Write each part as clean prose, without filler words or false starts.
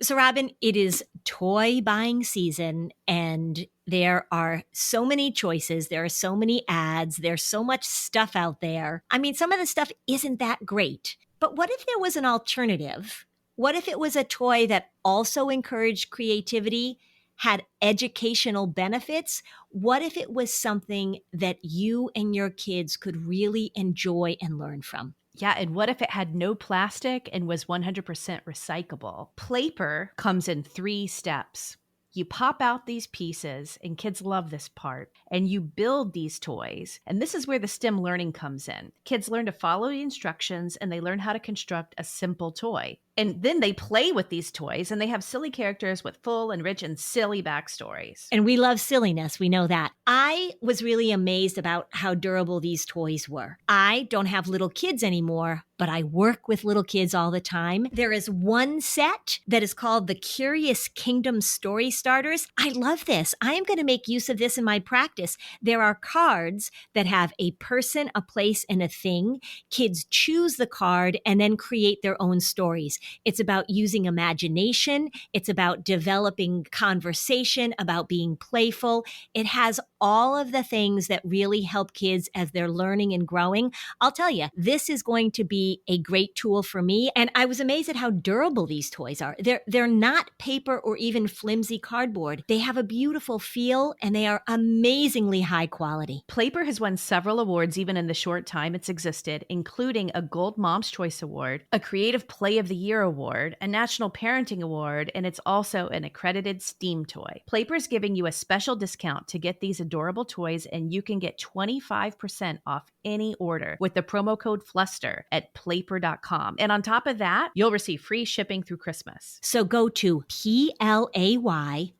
So, Robin, it is toy buying season, and there are so many choices. There are so many ads. There's so much stuff out there. I mean, some of the stuff isn't that great. But what if there was an alternative? What if it was a toy that also encouraged creativity, had educational benefits? What if it was something that you and your kids could really enjoy and learn from? Yeah, and what if it had no plastic and was 100% recyclable? Playper comes in 3 steps. You pop out these pieces, and kids love this part, and you build these toys. And this is where the STEM learning comes in. Kids learn to follow the instructions, and they learn how to construct a simple toy. And then they play with these toys, and they have silly characters with full and rich and silly backstories. And we love silliness. We know that. I was really amazed about how durable these toys were. I don't have little kids anymore, but I work with little kids all the time. There is one set that is called the Curious Kingdom Story Starters. I love this. I am going to make use of this in my practice. There are cards that have a person, a place, and a thing. Kids choose the card and then create their own stories. It's about using imagination. It's about developing conversation, about being playful. It has all of the things that really help kids as they're learning and growing. I'll tell you, this is going to be a great tool for me. And I was amazed at how durable these toys are. They're not paper or even flimsy cardboard. They have a beautiful feel and they are amazingly high quality. Playper has won several awards even in the short time it's existed, including a Gold Mom's Choice Award, a Creative Play of the Year Award, a National Parenting Award, and it's also an accredited STEAM toy. Playper is giving you a special discount to get these adorable toys, and you can get 25% off any order with the promo code Fluster at playper.com. And on top of that, you'll receive free shipping through Christmas. So go to playper.com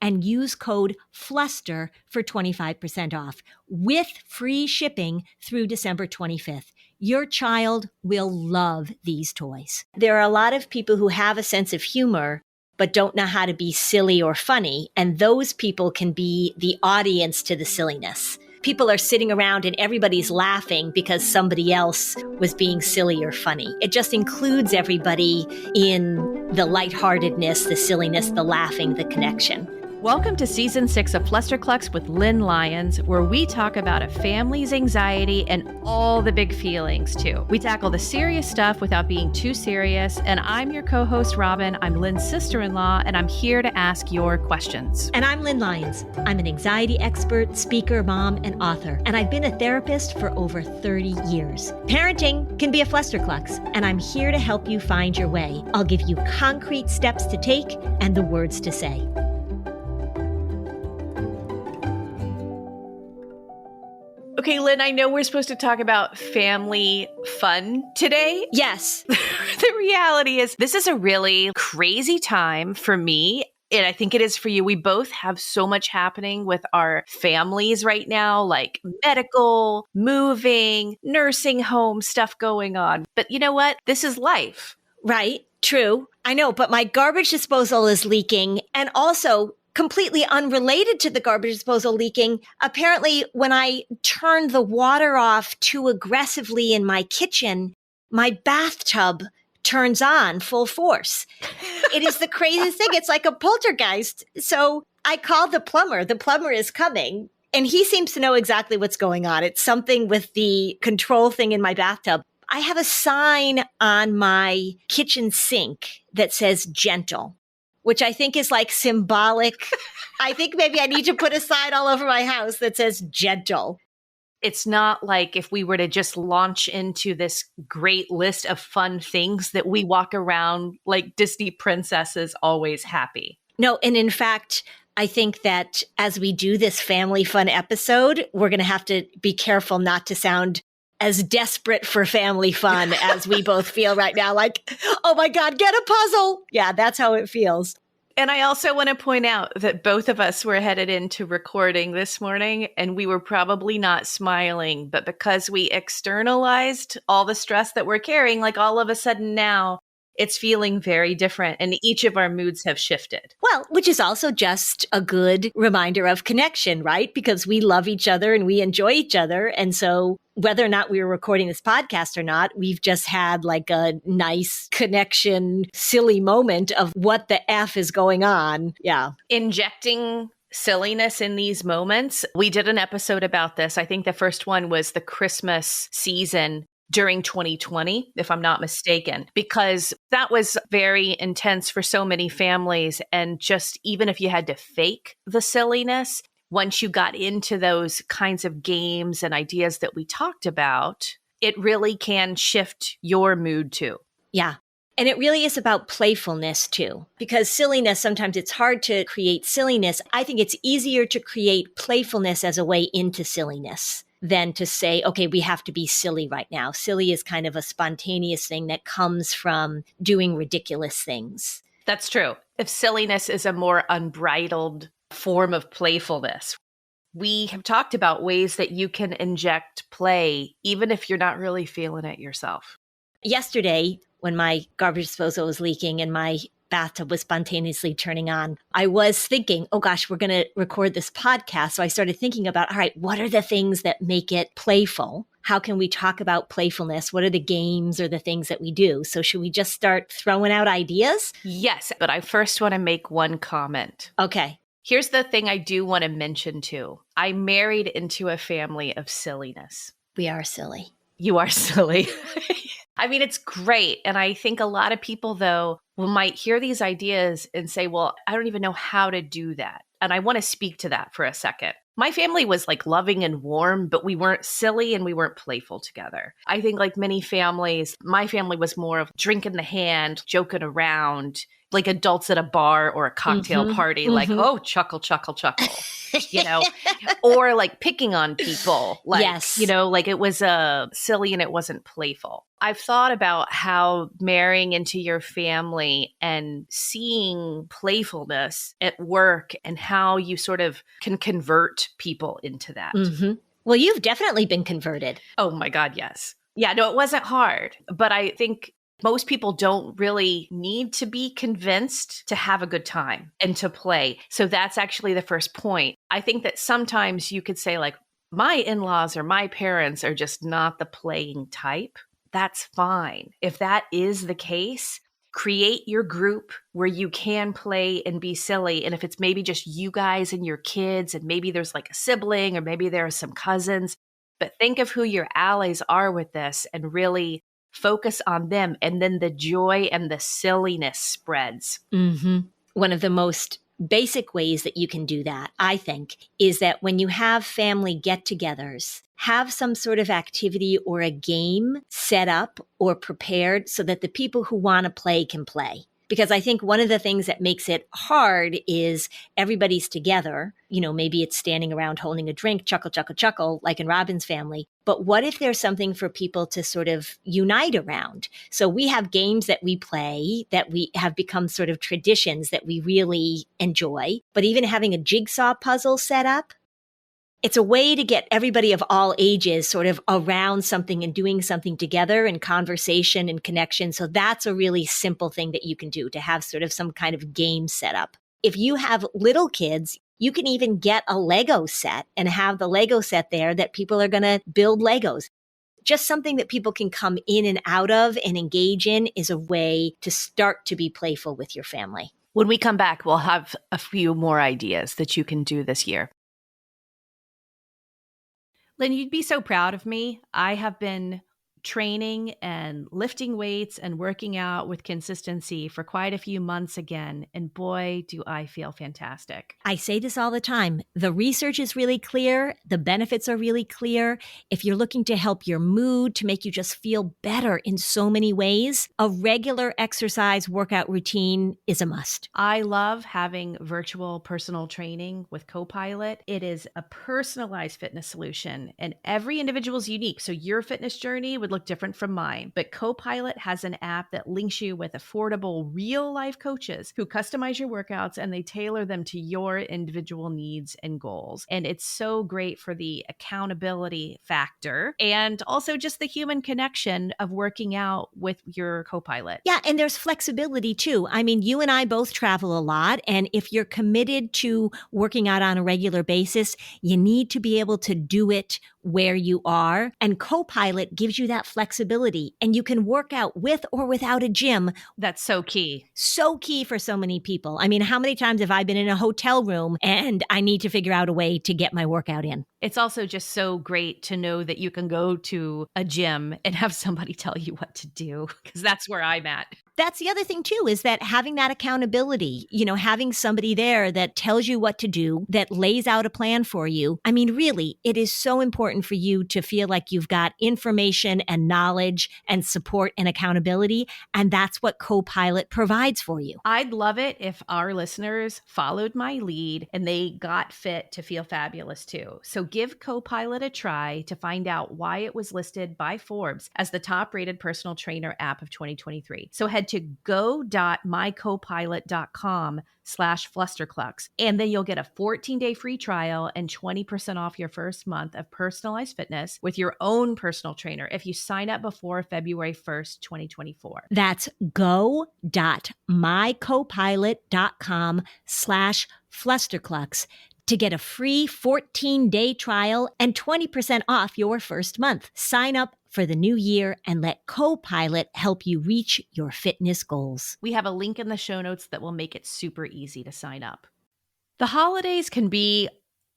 and use code FLUSTER for 25% off with free shipping through December 25th. Your child will love these toys. There are a lot of people who have a sense of humor but don't know how to be silly or funny, and those people can be the audience to the silliness. People are sitting around and everybody's laughing because somebody else was being silly or funny. It just includes everybody in the lightheartedness, the silliness, the laughing, the connection. Welcome to Season 6 of Flusterclux with Lynn Lyons, where we talk about a family's anxiety and all the big feelings, too. We tackle the serious stuff without being too serious, and I'm your co-host, Robin. I'm Lynn's sister-in-law, and I'm here to ask your questions. And I'm Lynn Lyons. I'm an anxiety expert, speaker, mom, and author, and I've been a therapist for over 30 years. Parenting can be a flusterclux, and I'm here to help you find your way. I'll give you concrete steps to take and the words to say. Okay, Lynn, I know we're supposed to talk about family fun today. Yes. The reality is this is a really crazy time for me. And I think it is for you. We both have so much happening with our families right now, like medical, moving, nursing home stuff going on. But you know what? This is life. Right. True. I know, but my garbage disposal is leaking. And also, completely unrelated to the garbage disposal leaking, apparently when I turned the water off too aggressively in my kitchen, my bathtub turns on full force. It is the craziest thing. It's like a poltergeist. So I called the plumber. The plumber is coming, and he seems to know exactly what's going on. It's something with the control thing in my bathtub. I have a sign on my kitchen sink that says gentle, which I think is like symbolic. I think maybe I need to put a sign all over my house that says gentle. It's not like if we were to just launch into this great list of fun things that we walk around like Disney princesses, always happy. No, and in fact, I think that as we do this family fun episode, we're going to have to be careful not to sound as desperate for family fun as we both feel right now. Like, oh my God, get a puzzle. Yeah, that's how it feels. And I also want to point out that both of us were headed into recording this morning and we were probably not smiling, but because we externalized all the stress that we're carrying, like all of a sudden now it's feeling very different. And each of our moods have shifted. Well, which is also just a good reminder of connection, right? Because we love each other and we enjoy each other. And so whether or not we were recording this podcast or not, we've just had like a nice connection, silly moment of what the F is going on. Yeah. Injecting silliness in these moments. We did an episode about this. I think the first one was the Christmas season during 2020, if I'm not mistaken, because that was very intense for so many families. And just even if you had to fake the silliness, once you got into those kinds of games and ideas that we talked about, it really can shift your mood too. Yeah. And it really is about playfulness too, because silliness, sometimes it's hard to create silliness. I think it's easier to create playfulness as a way into silliness than to say, okay, we have to be silly right now. Silly is kind of a spontaneous thing that comes from doing ridiculous things. That's true. If silliness is a more unbridled form of playfulness, we have talked about ways that you can inject play, even if you're not really feeling it yourself. Yesterday, when my garbage disposal was leaking and my bathtub was spontaneously turning on, I was thinking, oh gosh, we're going to record this podcast. So I started thinking about, all right, what are the things that make it playful? How can we talk about playfulness? What are the games or the things that we do? So should we just start throwing out ideas? Yes, but I first want to make one comment. Okay. Here's the thing I do want to mention too. I married into a family of silliness. We are silly. You are silly. I mean, it's great. And I think a lot of people, though, might hear these ideas and say, well, I don't even know how to do that. And I want to speak to that for a second. My family was like loving and warm, but we weren't silly and we weren't playful together. I think like many families, my family was more of drink in the hand, joking around, like adults at a bar or a cocktail party, like, oh, chuckle, chuckle, chuckle, or like picking on people. Like, yes. Like it was silly and it wasn't playful. I've thought about how marrying into your family and seeing playfulness at work and how you sort of can convert people into that. Mm-hmm. Well, you've definitely been converted. Oh my God, yes. Yeah, no, it wasn't hard. But I think most people don't really need to be convinced to have a good time and to play. So that's actually the first point. I think that sometimes you could say like, my in-laws or my parents are just not the playing type. That's fine. If that is the case, create your group where you can play and be silly. And if it's maybe just you guys and your kids, and maybe there's like a sibling or maybe there are some cousins, but think of who your allies are with this and really focus on them. And then the joy and the silliness spreads. Mm-hmm. One of the most basic ways that you can do that, I think, is that when you have family get-togethers, have some sort of activity or a game set up or prepared so that the people who want to play can play. Because I think one of the things that makes it hard is everybody's together. Maybe it's standing around holding a drink, chuckle, chuckle, chuckle, like in Robin's family. But what if there's something for people to sort of unite around? So we have games that we play that we have become sort of traditions that we really enjoy. But even having a jigsaw puzzle set up, it's a way to get everybody of all ages sort of around something and doing something together in conversation and connection. So that's a really simple thing that you can do, to have sort of some kind of game set up. If you have little kids, you can even get a Lego set and have the Lego set there that people are going to build Legos. Just something that people can come in and out of and engage in is a way to start to be playful with your family. When we come back, we'll have a few more ideas that you can do this year. Lynn, you'd be so proud of me. I have been training and lifting weights and working out with consistency for quite a few months again. And boy, do I feel fantastic. I say this all the time. The research is really clear. The benefits are really clear. If you're looking to help your mood, to make you just feel better in so many ways, a regular exercise workout routine is a must. I love having virtual personal training with Copilot. It is a personalized fitness solution and every individual is unique. So your fitness journey would would look different from mine, but Copilot has an app that links you with affordable real-life coaches who customize your workouts and they tailor them to your individual needs and goals. And it's so great for the accountability factor and also just the human connection of working out with your Copilot. Yeah, and there's flexibility too. I mean, you and I both travel a lot, and if you're committed to working out on a regular basis, you need to be able to do it where you are. And Copilot gives you that flexibility, and you can work out with or without a gym. That's so key. So key for so many people. I mean, how many times have I been in a hotel room and I need to figure out a way to get my workout in? It's also just so great to know that you can go to a gym and have somebody tell you what to do, because that's where I'm at. That's the other thing too, is that having that accountability, having somebody there that tells you what to do, that lays out a plan for you. I mean, really, it is so important for you to feel like you've got information and knowledge and support and accountability. And that's what Copilot provides for you. I'd love it if our listeners followed my lead and they got fit to feel fabulous too. So give Copilot a try to find out why it was listed by Forbes as the top-rated personal trainer app of 2023. So head to go.mycopilot.com/Flusterclux, and then you'll get a 14-day free trial and 20% off your first month of personalized fitness with your own personal trainer if you sign up before February 1st, 2024. That's go.mycopilot.com/Flusterclux to get a free 14-day trial and 20% off your first month. Sign up for the new year and let Copilot help you reach your fitness goals. We have a link in the show notes that will make it super easy to sign up. The holidays can be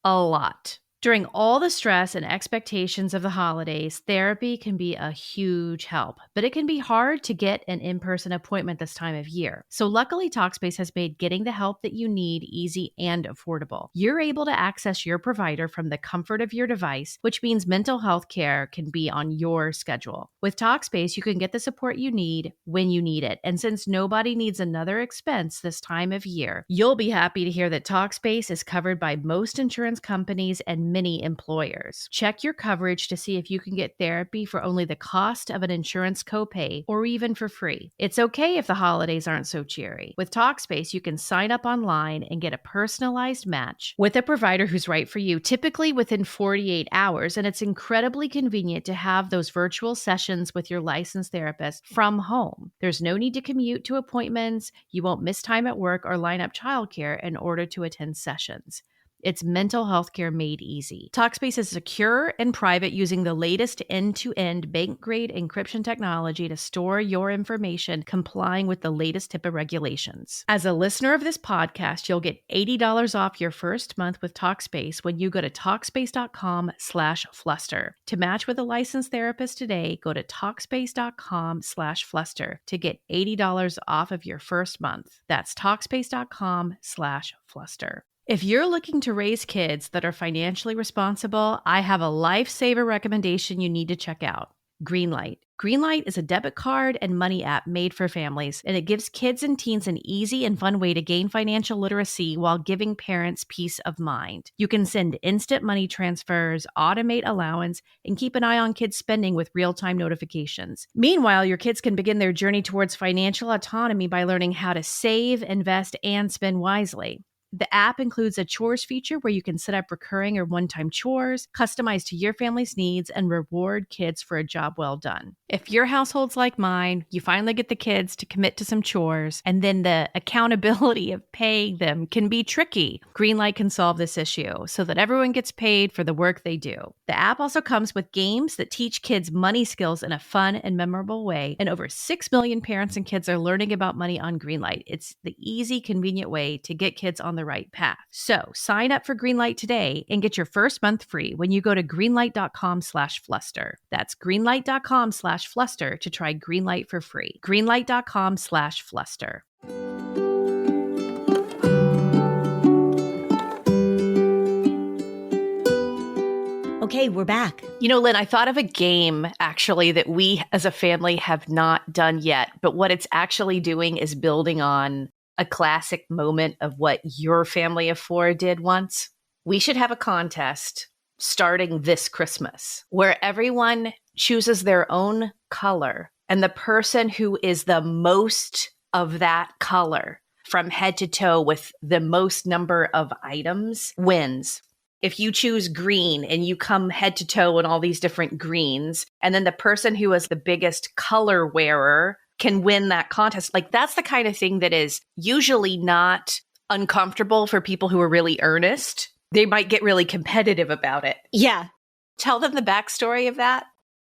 a lot. During all the stress and expectations of the holidays, therapy can be a huge help, but it can be hard to get an in-person appointment this time of year. So luckily, Talkspace has made getting the help that you need easy and affordable. You're able to access your provider from the comfort of your device, which means mental health care can be on your schedule. With Talkspace, you can get the support you need when you need it. And since nobody needs another expense this time of year, you'll be happy to hear that Talkspace is covered by most insurance companies and many employers. Check your coverage to see if you can get therapy for only the cost of an insurance copay or even for free. It's okay if the holidays aren't so cheery. With Talkspace, you can sign up online and get a personalized match with a provider who's right for you, typically within 48 hours, and it's incredibly convenient to have those virtual sessions with your licensed therapist from home. There's no need to commute to appointments, you won't miss time at work or line up childcare in order to attend sessions. It's mental health care made easy. Talkspace is secure and private using the latest end-to-end bank-grade encryption technology to store your information, complying with the latest HIPAA regulations. As a listener of this podcast, you'll get $80 off your first month with Talkspace when you go to Talkspace.com/Fluster. To match with a licensed therapist today, go to Talkspace.com/Fluster to get $80 off of your first month. That's Talkspace.com/Fluster. If you're looking to raise kids that are financially responsible, I have a lifesaver recommendation you need to check out. Greenlight. Greenlight is a debit card and money app made for families, and it gives kids and teens an easy and fun way to gain financial literacy while giving parents peace of mind. You can send instant money transfers, automate allowance, and keep an eye on kids' spending with real-time notifications. Meanwhile, your kids can begin their journey towards financial autonomy by learning how to save, invest, and spend wisely. The app includes a chores feature where you can set up recurring or one-time chores, customized to your family's needs, and reward kids for a job well done. If your household's like mine, you finally get the kids to commit to some chores, and then the accountability of paying them can be tricky. Greenlight can solve this issue so that everyone gets paid for the work they do. The app also comes with games that teach kids money skills in a fun and memorable way, and over 6 million parents and kids are learning about money on Greenlight. It's the easy, convenient way to get kids on the right path. So sign up for Greenlight today and get your first month free when you go to greenlight.com/Fluster. That's greenlight.com/Fluster to try Greenlight for free. Greenlight.com/Fluster. Okay, we're back. You know, Lynn, I thought of a game actually that we as a family have not done yet, but what it's actually doing is building on a classic moment of what your family of four did once. We should have a contest starting this Christmas where everyone chooses their own color, and the person who is the most of that color from head to toe with the most number of items wins. If you choose green and you come head to toe in all these different greens, and then the person who is the biggest color wearer can win that contest, like that's the kind of thing that is usually not uncomfortable for people who are really earnest. They might get really competitive about it. Yeah. Tell them the backstory of that.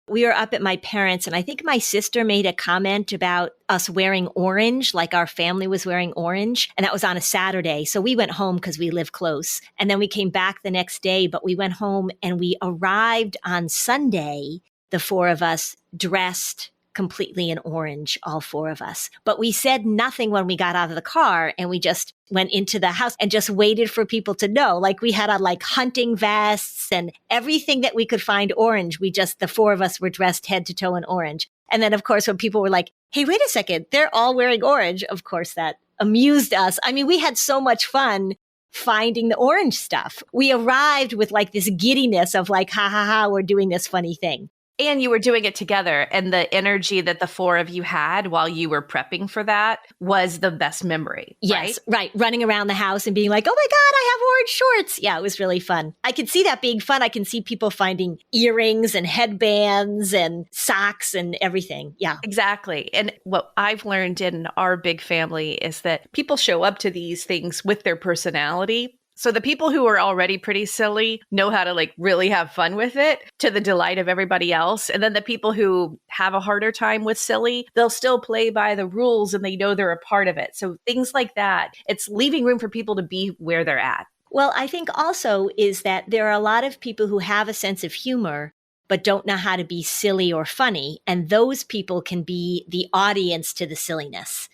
We were up at my parents', and I think my sister made a comment about us wearing orange, like our family was wearing orange. And that was on a Saturday. So we went home because we live close. And then we came back the next day, but we went home and we arrived on Sunday, the four of us dressed completely in orange, all four of us. But we said nothing when we got out of the car, and we just went into the house and just waited for people to know. Like we had on like hunting vests and everything that we could find orange. The four of us were dressed head to toe in orange. And then of course, when people were like, hey, wait a second, they're all wearing orange. Of course, that amused us. I mean, we had so much fun finding the orange stuff. We arrived with like this giddiness of like, ha ha ha, we're doing this funny thing. And you were doing it together, and the energy that the four of you had while you were prepping for that was the best memory. Yes, right. Running around the house and being like, oh my God, I have orange shorts. Yeah, it was really fun. I can see that being fun. I can see people finding earrings and headbands and socks and everything. Yeah. Exactly. And what I've learned in our big family is that people show up to these things with their personality. So the people who are already pretty silly know how to like really have fun with it to the delight of everybody else. And then the people who have a harder time with silly, they'll still play by the rules and they know they're a part of it. So things like that, it's leaving room for people to be where they're at. Well, I think also is that there are a lot of people who have a sense of humor, but don't know how to be silly or funny. And those people can be the audience to the silliness.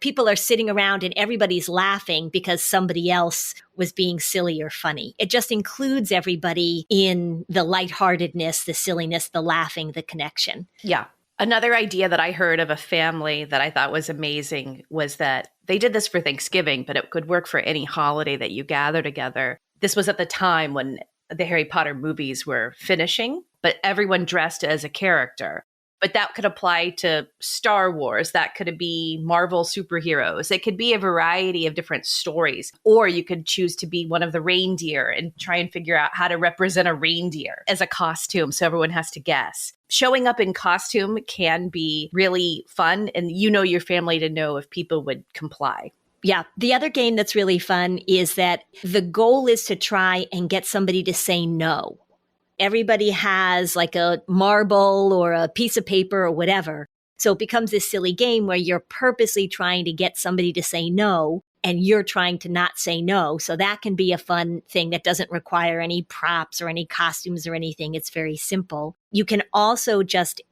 People are sitting around and everybody's laughing because somebody else was being silly or funny. It just includes everybody in the lightheartedness, the silliness, the laughing, the connection. Yeah. Another idea that I heard of a family that I thought was amazing was that they did this for Thanksgiving, but it could work for any holiday that you gather together. This was at the time when the Harry Potter movies were finishing, but everyone dressed as a character. But that could apply to Star Wars. That could be Marvel superheroes. It could be a variety of different stories. Or you could choose to be one of the reindeer and try and figure out how to represent a reindeer as a costume so everyone has to guess. Showing up in costume can be really fun, and you know your family to know if people would comply. Yeah. The other game that's really fun is that the goal is to try and get somebody to say no. Everybody has like a marble or a piece of paper or whatever. So it becomes this silly game where you're purposely trying to get somebody to say no, and you're trying to not say no. So that can be a fun thing that doesn't require any props or any costumes or anything. It's very simple. You can also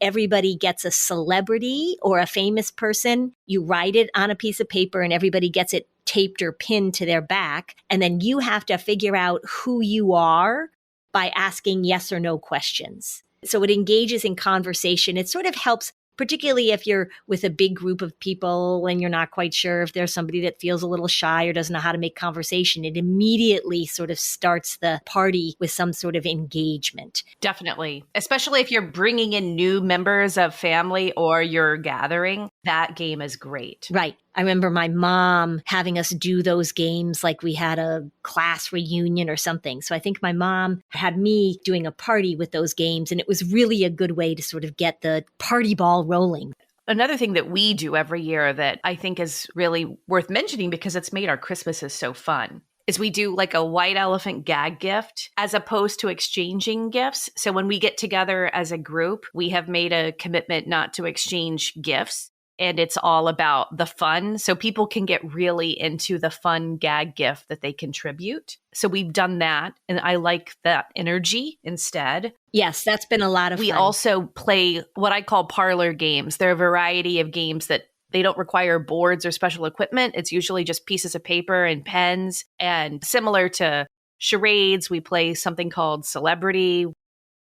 everybody gets a celebrity or a famous person. You write it on a piece of paper and everybody gets it taped or pinned to their back. And then you have to figure out who you are by asking yes or no questions. So it engages in conversation. It sort of helps, particularly if you're with a big group of people and you're not quite sure if there's somebody that feels a little shy or doesn't know how to make conversation. It immediately sort of starts the party with some sort of engagement. Definitely. Especially if you're bringing in new members of family or you're gathering, that game is great. Right. I remember my mom having us do those games like we had a class reunion or something. So I think my mom had me doing a party with those games, and it was really a good way to sort of get the party ball rolling. Another thing that we do every year that I think is really worth mentioning because it's made our Christmases so fun is we do like a white elephant gag gift as opposed to exchanging gifts. So when we get together as a group, we have made a commitment not to exchange gifts. And it's all about the fun. So people can get really into the fun gag gift that they contribute. So we've done that. And I like that energy instead. Yes, that's been a lot of fun. We also play what I call parlor games. There are a variety of games that they don't require boards or special equipment. It's usually just pieces of paper and pens. And similar to charades, we play something called Celebrity.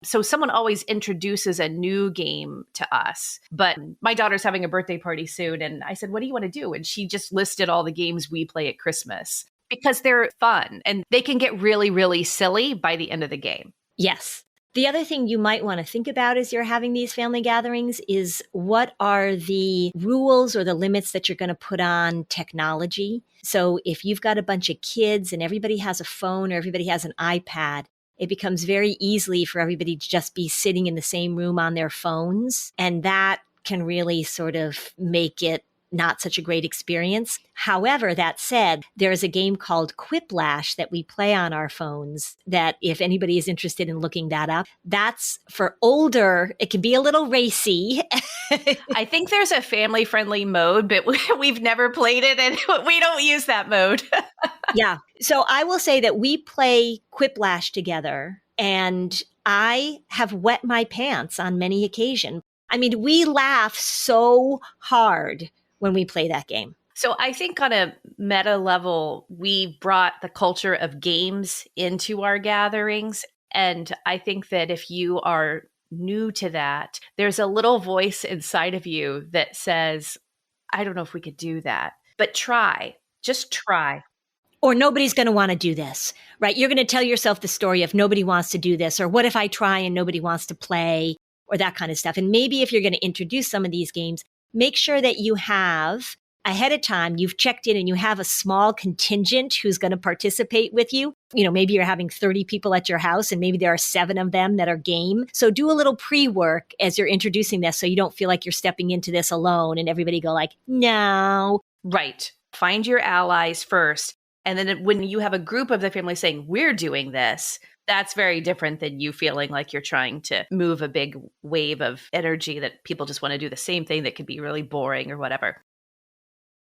So someone always introduces a new game to us. But my daughter's having a birthday party soon. And I said, what do you want to do? And she just listed all the games we play at Christmas because they're fun and they can get really, really silly by the end of the game. Yes. The other thing you might want to think about as you're having these family gatherings is what are the rules or the limits that you're going to put on technology. So if you've got a bunch of kids and everybody has a phone or everybody has an iPad, it becomes very easily for everybody to just be sitting in the same room on their phones. And that can really sort of make it not such a great experience. However, that said, there is a game called Quiplash that we play on our phones that if anybody is interested in looking that up, that's for older. It can be a little racy. I think there's a family-friendly mode, but we've never played it and we don't use that mode. Yeah. So I will say that we play Quiplash together and I have wet my pants on many occasions. I mean, we laugh so hard when we play that game. So I think on a meta level, we brought the culture of games into our gatherings. And I think that if you are new to that, there's a little voice inside of you that says, I don't know if we could do that, but try, just try. Or nobody's going to want to do this, right? You're going to tell yourself the story of nobody wants to do this, or what if I try and nobody wants to play, or that kind of stuff. And maybe if you're going to introduce some of these games, make sure that you have ahead of time, you've checked in and you have a small contingent who's going to participate with you. You know, maybe you're having 30 people at your house and maybe there are 7 of them that are game. So do a little pre-work as you're introducing this so you don't feel like you're stepping into this alone and everybody go like, no. Right. Find your allies first. And then when you have a group of the family saying, we're doing this, that's very different than you feeling like you're trying to move a big wave of energy that people just want to do the same thing that could be really boring or whatever.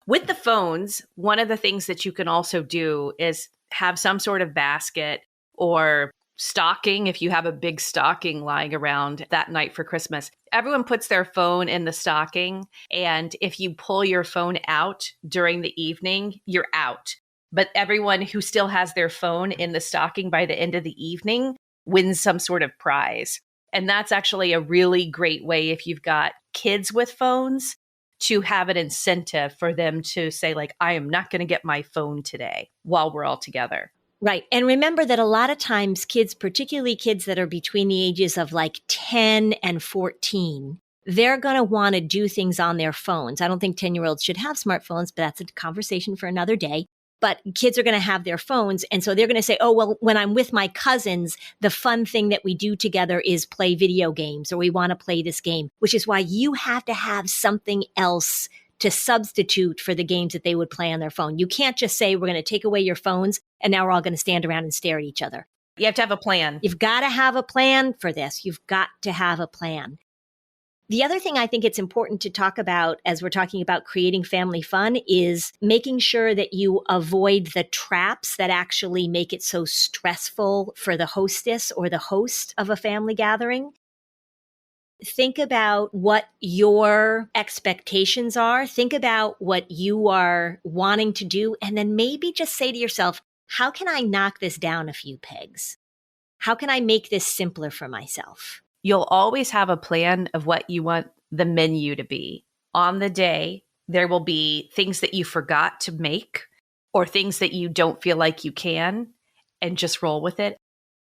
With the phones, one of the things that you can also do is have some sort of basket or stocking. If you have a big stocking lying around that night for Christmas, everyone puts their phone in the stocking. And if you pull your phone out during the evening, you're out. But everyone who still has their phone in the stocking by the end of the evening wins some sort of prize. And that's actually a really great way if you've got kids with phones to have an incentive for them to say, like, I am not going to get my phone today while we're all together. Right. And remember that a lot of times kids, particularly kids that are between the ages of like 10 and 14, they're going to want to do things on their phones. I don't think 10-year-olds should have smartphones, but that's a conversation for another day. But kids are going to have their phones. And so they're going to say, oh, well, when I'm with my cousins, the fun thing that we do together is play video games, or we want to play this game, which is why you have to have something else to substitute for the games that they would play on their phone. You can't just say, we're going to take away your phones and now we're all going to stand around and stare at each other. You have to have a plan. You've got to have a plan for this. You've got to have a plan. The other thing I think it's important to talk about as we're talking about creating family fun is making sure that you avoid the traps that actually make it so stressful for the hostess or the host of a family gathering. Think about what your expectations are. Think about what you are wanting to do. And then maybe just say to yourself, how can I knock this down a few pegs? How can I make this simpler for myself? You'll always have a plan of what you want the menu to be. On the day, there will be things that you forgot to make or things that you don't feel like you can, and just roll with it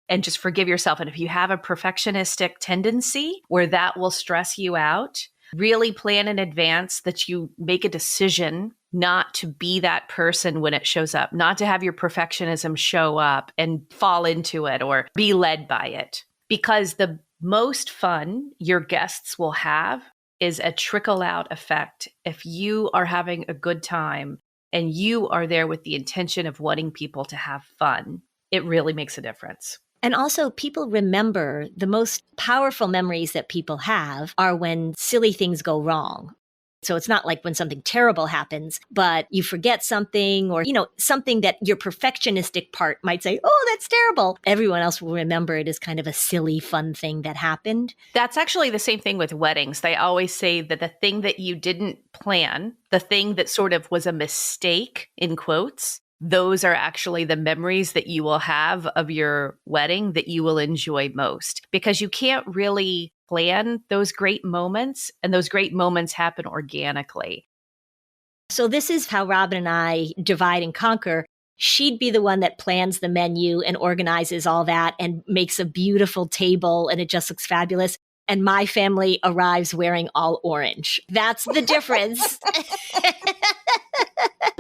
and just forgive yourself. And if you have a perfectionistic tendency where that will stress you out, really plan in advance that you make a decision not to be that person when it shows up, not to have your perfectionism show up and fall into it or be led by it. Because the most fun your guests will have is a trickle out effect. If you are having a good time and you are there with the intention of wanting people to have fun, it really makes a difference. And also, people remember the most powerful memories that people have are when silly things go wrong. So it's not like when something terrible happens, but you forget something or, something that your perfectionistic part might say, oh, that's terrible. Everyone else will remember it as kind of a silly, fun thing that happened. That's actually the same thing with weddings. They always say that the thing that you didn't plan, the thing that sort of was a mistake, in quotes, those are actually the memories that you will have of your wedding that you will enjoy most, because you can't really plan those great moments, and those great moments happen organically. So this is how Robin and I divide and conquer. she'd be the one that plans the menu and organizes all that and makes a beautiful table and it just looks fabulous. And my family arrives wearing all orange. That's the difference.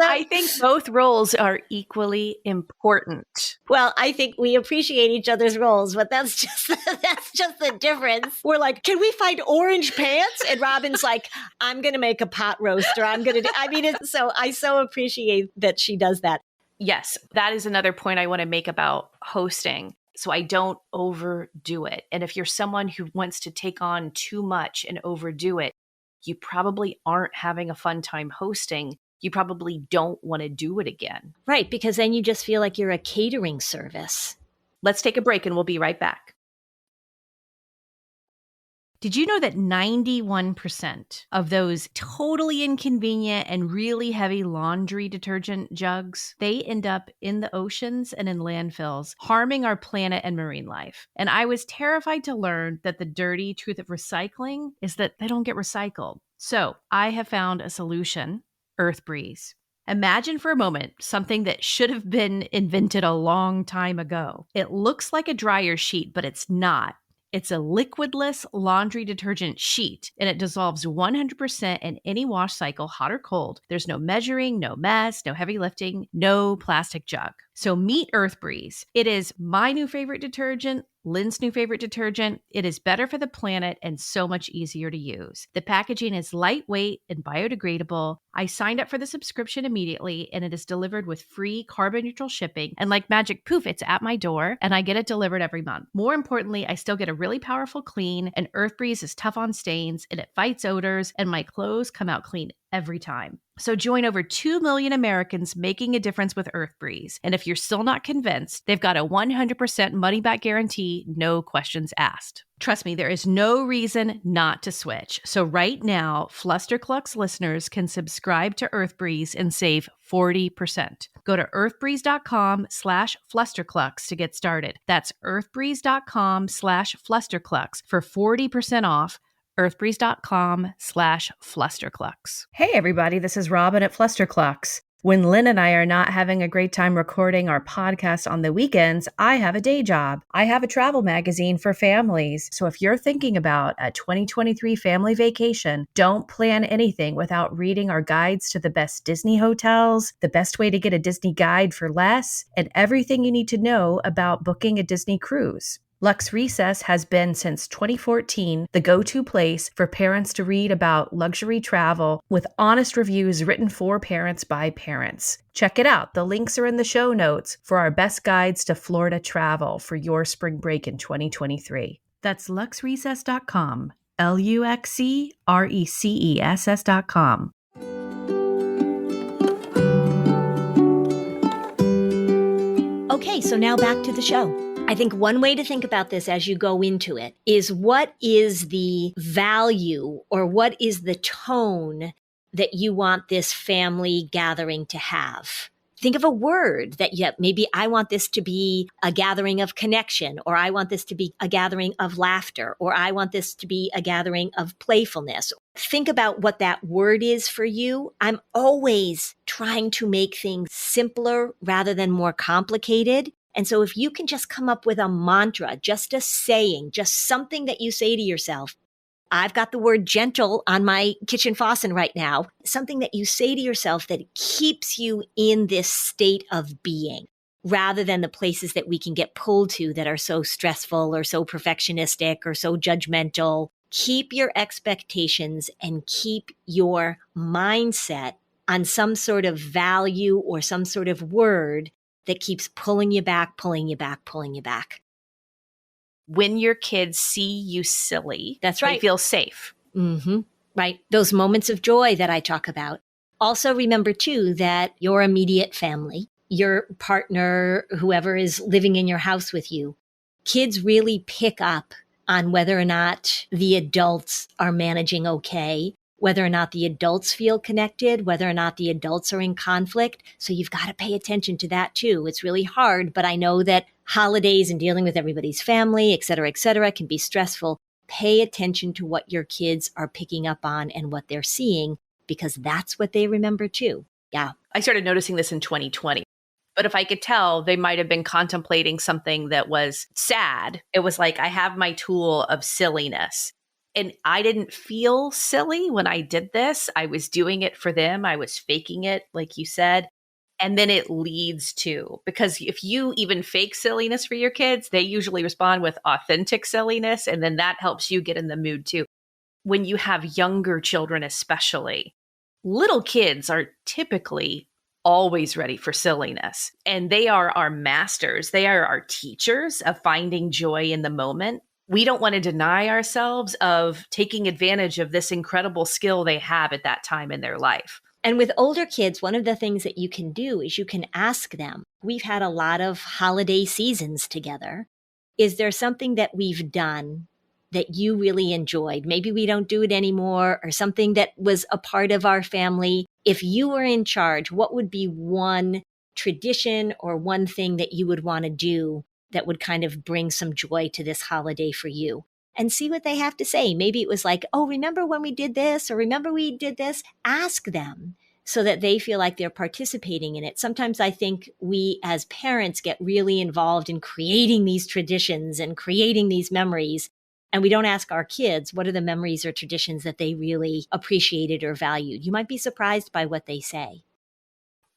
I think both roles are equally important. Well, I think we appreciate each other's roles, but that's just the difference. We're like, can we find orange pants? And Robin's like, I'm going to make a pot roast, or I so appreciate that she does that. Yes, that is another point I want to make about hosting. So I don't overdo it. And if you're someone who wants to take on too much and overdo it, you probably aren't having a fun time hosting. You probably don't want to do it again. Right, because then you just feel like you're a catering service. Let's take a break and we'll be right back. Did you know that 91% of those totally inconvenient and really heavy laundry detergent jugs, they end up in the oceans and in landfills, harming our planet and marine life? And I was terrified to learn that the dirty truth of recycling is that they don't get recycled. So I have found a solution: Earth Breeze. Imagine for a moment something that should have been invented a long time ago. It looks like a dryer sheet, but it's not. It's a liquidless laundry detergent sheet, and it dissolves 100% in any wash cycle, hot or cold. There's no measuring, no mess, no heavy lifting, no plastic jug. So meet Earth Breeze. It is my new favorite detergent, Lynn's new favorite detergent. It is better for the planet and so much easier to use. The packaging is lightweight and biodegradable. I signed up for the subscription immediately, and it is delivered with free carbon neutral shipping. And like magic poof, it's at my door and I get it delivered every month. More importantly, I still get a really powerful clean, and Earth Breeze is tough on stains and it fights odors, and my clothes come out clean every time. So join over 2 million Americans making a difference with Earth Breeze. And if you're still not convinced, they've got a 100% money back guarantee, no questions asked. Trust me, there is no reason not to switch. So right now, Flusterclux listeners can subscribe to Earth Breeze and save 40%. Go to earthbreeze.com/Flusterclux to get started. That's earthbreeze.com/Flusterclux for 40% off. earthbreeze.com/Flusterclux. Hey everybody, this is Robin at Flusterclux. When Lynn and I are not having a great time recording our podcast on the weekends, I have a day job. I have a travel magazine for families. So if you're thinking about a 2023 family vacation, don't plan anything without reading our guides to the best Disney hotels, the best way to get a Disney guide for less, and everything you need to know about booking a Disney cruise. Lux Recess has been since 2014 the go-to place for parents to read about luxury travel with honest reviews written for parents by parents. Check it out. The links are in the show notes for our best guides to Florida travel for your spring break in 2023. That's luxrecess.com, LuxeRecess.com. Okay, so now back to the show. I think one way to think about this as you go into it is, what is the value or what is the tone that you want this family gathering to have? Think of a word that, maybe I want this to be a gathering of connection, or I want this to be a gathering of laughter, or I want this to be a gathering of playfulness. Think about what that word is for you. I'm always trying to make things simpler rather than more complicated. And so if you can just come up with a mantra, just a saying, just something that you say to yourself. I've got the word gentle on my kitchen faucet right now. Something that you say to yourself that keeps you in this state of being, rather than the places that we can get pulled to that are so stressful or so perfectionistic or so judgmental. Keep your expectations and keep your mindset on some sort of value or some sort of word that keeps pulling you back, pulling you back, pulling you back. When your kids see you silly, that's right, they feel safe. Mm-hmm. Right. Those moments of joy that I talk about. Also remember too that your immediate family, your partner, whoever is living in your house with you, kids really pick up on whether or not the adults are managing okay, whether or not the adults feel connected, whether or not the adults are in conflict. So you've got to pay attention to that too. It's really hard, but I know that holidays and dealing with everybody's family, et cetera, can be stressful. Pay attention to what your kids are picking up on and what they're seeing, because that's what they remember too. Yeah. I started noticing this in 2020. But if I could tell, they might have been contemplating something that was sad. It was like, I have my tool of silliness. And I didn't feel silly when I did this. I was doing it for them. I was faking it, like you said. And then it leads to, because if you even fake silliness for your kids, they usually respond with authentic silliness. And then that helps you get in the mood too. When you have younger children, especially, little kids are typically always ready for silliness. And they are our masters. They are our teachers of finding joy in the moment. We don't want to deny ourselves of taking advantage of this incredible skill they have at that time in their life. And with older kids, one of the things that you can do is you can ask them. We've had a lot of holiday seasons together. Is there something that we've done that you really enjoyed? Maybe we don't do it anymore, or something that was a part of our family. If you were in charge, what would be one tradition or one thing that you would want to do that would kind of bring some joy to this holiday for you? And see what they have to say. Maybe it was like, oh, remember when we did this, or remember we did this? Ask them so that they feel like they're participating in it. Sometimes I think we as parents get really involved in creating these traditions and creating these memories. And we don't ask our kids, what are the memories or traditions that they really appreciated or valued? You might be surprised by what they say.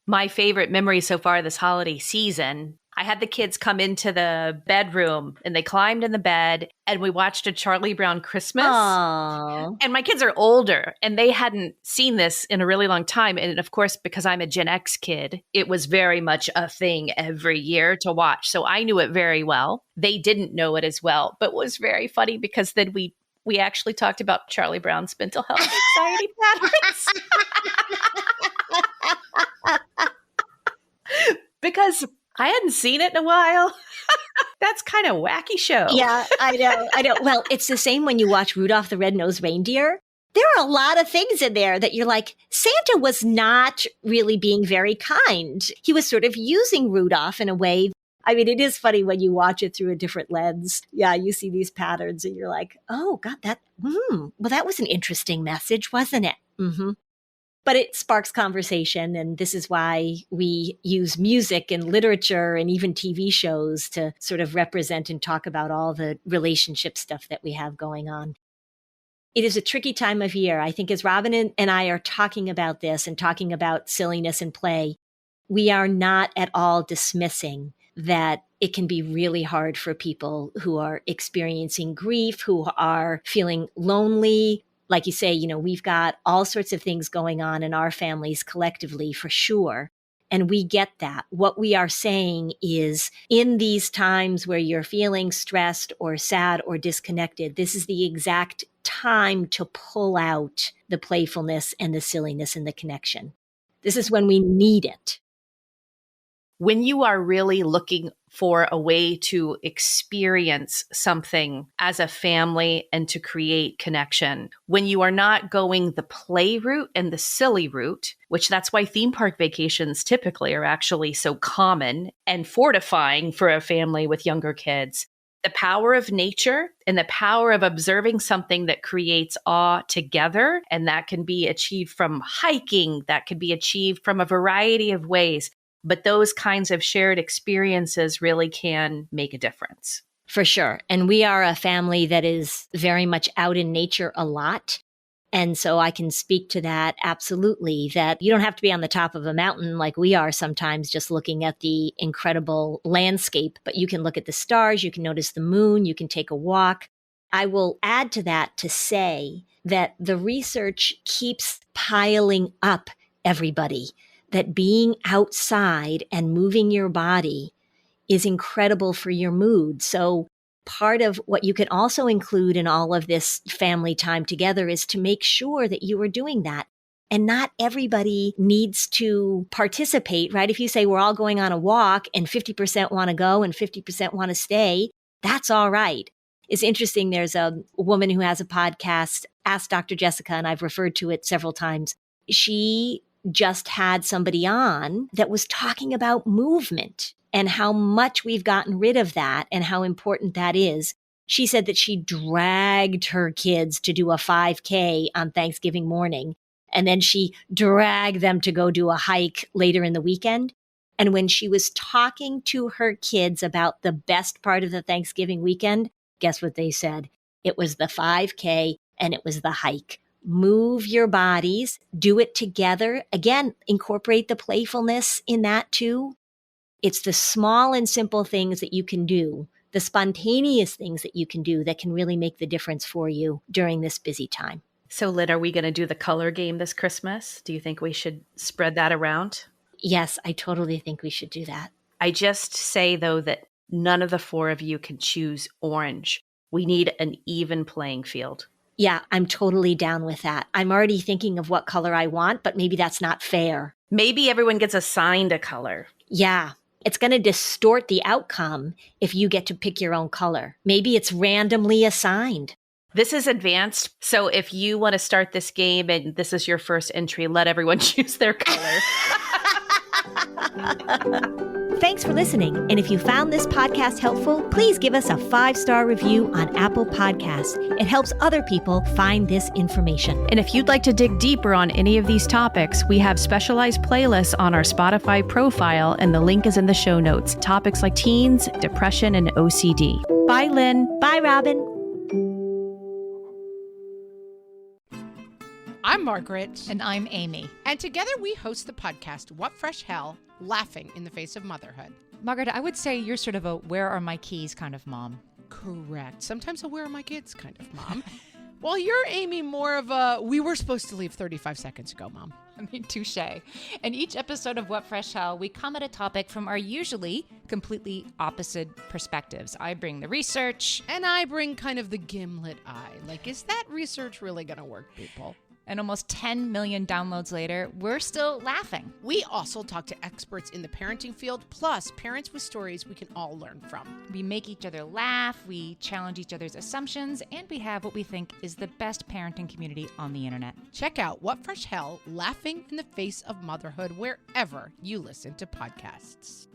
My favorite memory so far this holiday season, I had the kids come into the bedroom and they climbed in the bed and we watched a Charlie Brown Christmas. Aww. And my kids are older and they hadn't seen this in a really long time. And of course, because I'm a Gen X kid, it was very much a thing every year to watch. So I knew it very well. They didn't know it as well, but it was very funny because then we actually talked about Charlie Brown's mental health anxiety patterns. Because I hadn't seen it in a while. That's kind of wacky show. Yeah, I know. Well, it's the same when you watch Rudolph the Red-Nosed Reindeer. There are a lot of things in there that you're like, Santa was not really being very kind. He was sort of using Rudolph in a way. I mean, it is funny when you watch it through a different lens. Yeah, you see these patterns and you're like, oh, God, well, that was an interesting message, wasn't it? Mm-hmm. But it sparks conversation, and this is why we use music and literature and even TV shows to sort of represent and talk about all the relationship stuff that we have going on. It is a tricky time of year. I think as Robin and I are talking about this and talking about silliness and play, we are not at all dismissing that it can be really hard for people who are experiencing grief, who are feeling lonely. Like you say, we've got all sorts of things going on in our families collectively for sure. And we get that. What we are saying is in these times where you're feeling stressed or sad or disconnected, this is the exact time to pull out the playfulness and the silliness and the connection. This is when we need it. When you are really looking for a way to experience something as a family and to create connection, when you are not going the play route and the silly route, which that's why theme park vacations typically are actually so common and fortifying for a family with younger kids, the power of nature and the power of observing something that creates awe together, and that can be achieved from hiking, that can be achieved from a variety of ways. But those kinds of shared experiences really can make a difference. For sure. And we are a family that is very much out in nature a lot. And so I can speak to that absolutely, that you don't have to be on the top of a mountain like we are sometimes just looking at the incredible landscape, but you can look at the stars, you can notice the moon, you can take a walk. I will add to that to say that the research keeps piling up, everybody, that being outside and moving your body is incredible for your mood. So part of what you can also include in all of this family time together is to make sure that you are doing that. And not everybody needs to participate, right? If you say we're all going on a walk and 50% want to go and 50% want to stay, that's all right. It's interesting. There's a woman who has a podcast, Ask Dr. Jessica, and I've referred to it several times. She just had somebody on that was talking about movement and how much we've gotten rid of that and how important that is. She said that she dragged her kids to do a 5K on Thanksgiving morning, and then she dragged them to go do a hike later in the weekend. And when she was talking to her kids about the best part of the Thanksgiving weekend, guess what they said? It was the 5K and it was the hike. Move your bodies, do it together. Again, incorporate the playfulness in that too. It's the small and simple things that you can do, the spontaneous things that you can do that can really make the difference for you during this busy time. So, Lynn, are we going to do the color game this Christmas? Do you think we should spread that around? Yes, I totally think we should do that. I just say, though, that none of the four of you can choose orange. We need an even playing field. Yeah, I'm totally down with that. I'm already thinking of what color I want, but maybe that's not fair. Maybe everyone gets assigned a color. Yeah, it's going to distort the outcome if you get to pick your own color. Maybe it's randomly assigned. This is advanced. So if you want to start this game and this is your first entry, let everyone choose their color. Thanks for listening. And if you found this podcast helpful, please give us a 5-star review on Apple Podcasts. It helps other people find this information. And if you'd like to dig deeper on any of these topics, we have specialized playlists on our Spotify profile, and the link is in the show notes. Topics like teens, depression, and OCD. Bye, Lynn. Bye, Robin. I'm Margaret. And I'm Amy. And together we host the podcast, What Fresh Hell? Laughing in the Face of Motherhood. Margaret, I would say you're sort of a where are my keys kind of mom. Correct. Sometimes a where are my kids kind of mom. Well, you're, Amy, more of a we were supposed to leave 35 seconds ago, mom. I mean, touche. In each episode of What Fresh Hell, we come at a topic from our usually completely opposite perspectives. I bring the research. And I bring kind of the gimlet eye. Like, is that research really going to work, people? And almost 10 million downloads later, we're still laughing. We also talk to experts in the parenting field, plus parents with stories we can all learn from. We make each other laugh, we challenge each other's assumptions, and we have what we think is the best parenting community on the internet. Check out What Fresh Hell? Laughing in the Face of Motherhood wherever you listen to podcasts.